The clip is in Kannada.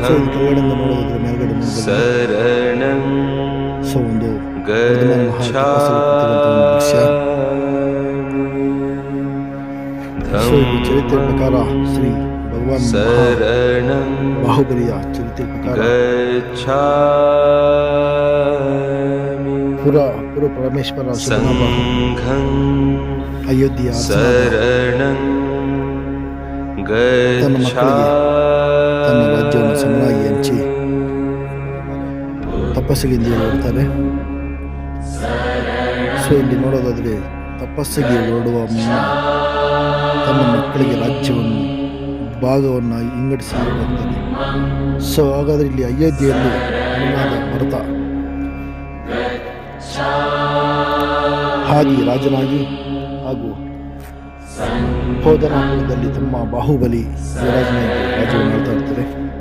ಸೊ ಇದು ಕೆಳಗಡೆಯಿಂದ ನೋಡೋದಾದ್ರೆ ಮೇಲ್ಗಡೆ ಸೊ ಒಂದು ದೃಶ್ಯ. ಸೊ ಇದು ಚರಿತ್ರೆ ಪ್ರಕಾರ ಶ್ರೀ ಭಗವಾನ್ ಬಾಹುಬಲಿಯ ಚರಿತ್ರೆ ಪ್ರಕಾರ ಪುರ ಪರಮೇಶ್ವರ ಅಯೋಧ್ಯೆಯ ತನ್ನ ಮಕ್ಕಳಿಗೆ ತನ್ನ ರಾಜ್ಯವನ್ನು ಸಮನಾಗಿ ಹಂಚಿ ತಪಸ್ಸಿಗೆ ಹೊರಡ್ತಾರೆ. ಸೊ ಇಲ್ಲಿ ನೋಡೋದಾದ್ರೆ ತಪಸ್ಸಿಗೆ ಹೊರಡುವ ಮುನ್ನ ತನ್ನ ಮಕ್ಕಳಿಗೆ ರಾಜ್ಯವನ್ನು ಭಾಗವನ್ನು ವಿಂಗಡಿಸಿ ಹೋಗ್ತಾನೆ. ಸೊ ಹಾಗಾದರೆ ಇಲ್ಲಿ ಅಯೋಧ್ಯೆಯಲ್ಲಿ ಹನುಮಾನ ಭರತ ಹಾಗೆ ರಾಜನಾಗಿ ಹಾಗೂ ಹೋದನಾಮದಲ್ಲಿ ತಮ್ಮ ಬಾಹುಬಲಿ ರಾಜನಾಗಿ ರಾಜ್ಯವನ್ನು